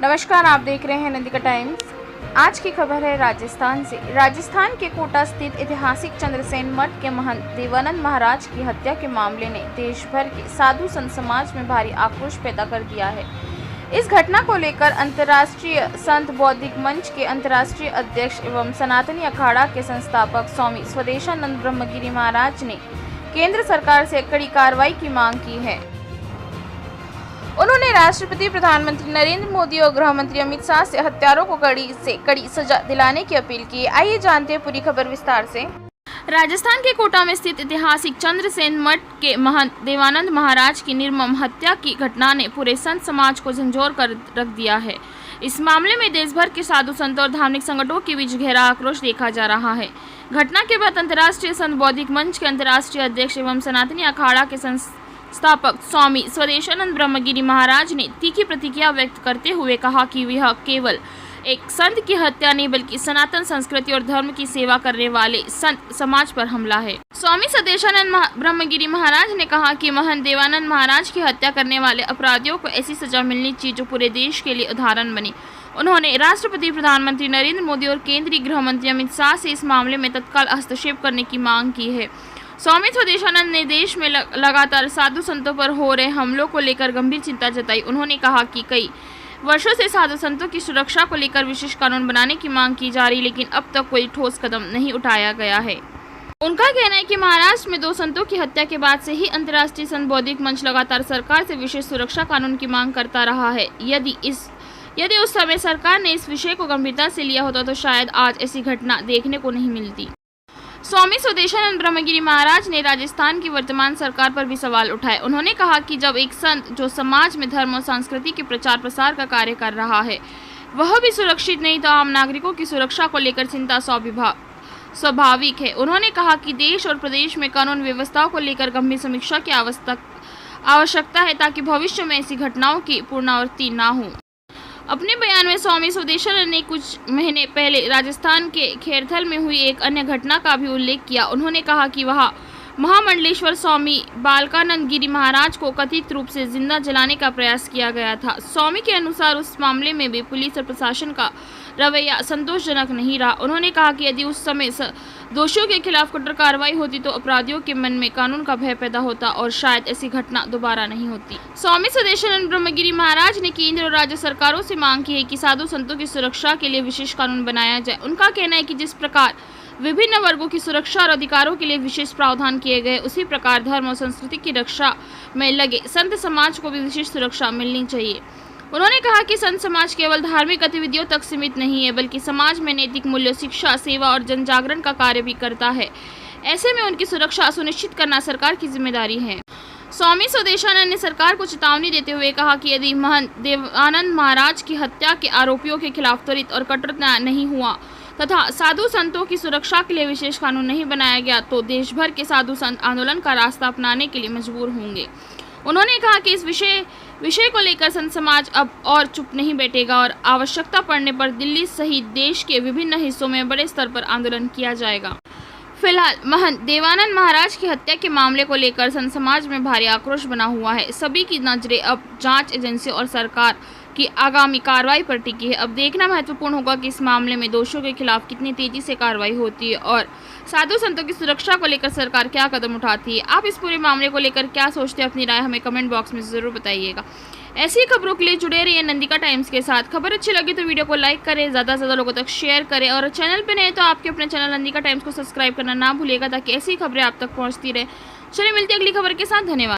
नमस्कार, आप देख रहे हैं नंदिका टाइम्स। आज की खबर है राजस्थान से। राजस्थान के कोटा स्थित ऐतिहासिक चंद्रसेन मठ के महंत देवानंद महाराज की हत्या के मामले ने देश भर के साधु संत समाज में भारी आक्रोश पैदा कर दिया है। इस घटना को लेकर अंतर्राष्ट्रीय संत बौद्धिक मंच के अंतर्राष्ट्रीय अध्यक्ष एवं सनातनी अखाड़ा के संस्थापक स्वामी स्वदेशानंद ब्रह्मगिरी महाराज ने केंद्र सरकार से कड़ी कार्रवाई की मांग की है। उन्होंने राष्ट्रपति, प्रधानमंत्री नरेंद्र मोदी और गृह मंत्री अमित शाह से हत्यारों को कड़ी से कड़ी सजा दिलाने की अपील की। आइए जानते हैं पूरी खबर विस्तार से। राजस्थान के कोटा में स्थित ऐतिहासिक चंद्रसेन मठ के महंत देवानंद महाराज की निर्मम हत्या की घटना ने पूरे संत समाज को झंझोर कर रख दिया है। इस मामले में देश भर के साधु संतों और धार्मिक संगठनों के बीच गहरा आक्रोश देखा जा रहा है। घटना के बाद अंतर्राष्ट्रीय संत बौद्धिक मंच के अंतर्राष्ट्रीय अध्यक्ष एवं सनातनी अखाड़ा के संस्थापक स्वामी स्वदेशानंद ब्रह्मगिरी महाराज ने तीखी प्रतिक्रिया व्यक्त करते हुए कहा कि यह केवल एक संत की हत्या नहीं बल्कि सनातन संस्कृति और धर्म की सेवा करने वाले संत समाज पर हमला है। स्वामी स्वदेशानंद ब्रह्मगिरी महाराज ने कहा कि महंत देवानंद महाराज की हत्या करने वाले अपराधियों को ऐसी सजा मिलनी चाहिए जो पूरे देश के लिए उदाहरण बने। उन्होंने राष्ट्रपति, प्रधानमंत्री नरेंद्र मोदी और केंद्रीय गृह मंत्री अमित शाह से इस मामले में तत्काल हस्तक्षेप करने की मांग की है। स्वामी स्वदेशानंद ने देश में लगातार साधु संतों पर हो रहे हमलों को लेकर गंभीर चिंता जताई। उन्होंने कहा कि कई वर्षों से साधु संतों की सुरक्षा को लेकर विशेष कानून बनाने की मांग की जा रही, लेकिन अब तक कोई ठोस कदम नहीं उठाया गया है। उनका कहना है कि महाराष्ट्र में 2 संतों की हत्या के बाद से ही अंतर्राष्ट्रीय संत बौद्धिक मंच लगातार सरकार से विशेष सुरक्षा कानून की मांग करता रहा है। यदि उस समय सरकार ने इस विषय को गंभीरता से लिया होता तो शायद आज ऐसी घटना देखने को नहीं मिलती। स्वामी स्वदेशानंद ब्रह्मगिरी महाराज ने राजस्थान की वर्तमान सरकार पर भी सवाल उठाए। उन्होंने कहा कि जब एक संत जो समाज में धर्म और संस्कृति के प्रचार प्रसार का कार्य कर रहा है वह भी सुरक्षित नहीं तो आम नागरिकों की सुरक्षा को लेकर चिंता स्वाभाविक है। उन्होंने कहा कि देश और प्रदेश में कानून व्यवस्थाओं को लेकर गंभीर समीक्षा की आवश्यकता है ताकि भविष्य में ऐसी घटनाओं की पुनरावृत्ति न हो। अपने बयान में स्वामी स्वदेशानंद ने कुछ महीने पहले राजस्थान के खेरथल में हुई एक अन्य घटना का भी उल्लेख किया। उन्होंने कहा कि वहां महामंडलेश्वर स्वामी बालकानंद गिरी महाराज को कथित रूप से जिंदा जलाने का प्रयास किया गया था। स्वामी के अनुसार उस मामले में भी पुलिस और प्रशासन का रवैया संतोषजनक नहीं रहा। उन्होंने कहा कि यदि उस समय दोषियों के खिलाफ कठोर कार्रवाई होती तो अपराधियों के मन में कानून का भय पैदा होता और शायद ऐसी घटना दोबारा नहीं होती। स्वामी स्वदेशानंद ब्रह्मगिरी महाराज ने केंद्र और राज्य सरकारों से मांग की है कि साधु संतों की सुरक्षा के लिए विशेष कानून बनाया जाए। उनका कहना है कि जिस प्रकार विभिन्न वर्गों की सुरक्षा और अधिकारों के लिए विशेष प्रावधान किए गए, उसी प्रकार धर्म और संस्कृति की रक्षा में लगे संत समाज को भी विशेष सुरक्षा मिलनी चाहिए। उन्होंने कहा कि संत समाज केवल धार्मिक गतिविधियों तक सीमित नहीं है बल्कि समाज में नैतिक मूल्यों, शिक्षा, सेवा और जन जागरण का कार्य भी करता है। ऐसे में उनकी सुरक्षा सुनिश्चित करना सरकार की जिम्मेदारी है। स्वामी स्वदेशानंद ने सरकार को चेतावनी देते हुए कहा कि यदि महंत देवानंद महाराज की हत्या के आरोपियों के खिलाफ त्वरित और कठोर न्याय नहीं हुआ तथा साधु संतों की सुरक्षा के लिए विशेष कानून नहीं बनाया गया तो देश भर के साधु संत आंदोलन का रास्ता अपनाने के लिए मजबूर होंगे। उन्होंने कहा कि इस विषय को लेकर संत समाज अब और चुप नहीं बैठेगा और आवश्यकता पड़ने पर दिल्ली सहित देश के विभिन्न हिस्सों में बड़े स्तर पर आंदोलन किया जाएगा। फिलहाल महंत देवानंद महाराज की हत्या के मामले को लेकर संत समाज में भारी आक्रोश बना हुआ है। सभी की नजरें अब जांच एजेंसी और सरकार की आगामी कार्रवाई पर टिकी है। अब देखना महत्वपूर्ण होगा कि इस मामले में दोषियों के खिलाफ कितनी तेजी से कार्रवाई होती है और साधु संतों की सुरक्षा को लेकर सरकार क्या कदम उठाती है। आप इस पूरे मामले को लेकर क्या सोचते हैं, अपनी राय हमें कमेंट बॉक्स में जरूर बताइएगा। ऐसी खबरों के लिए जुड़े रहिए नंदिका टाइम्स के साथ। खबर अच्छी लगी तो वीडियो को लाइक करें, ज़्यादा से ज़्यादा लोगों तक शेयर करें और चैनल पर नए तो आपके अपने चैनल नंदिका टाइम्स को सब्सक्राइब करना ना भूलिएगा ताकि ऐसी खबरें आप तक पहुँचती रहे। चलिए मिलते हैं अगली खबर के साथ। धन्यवाद।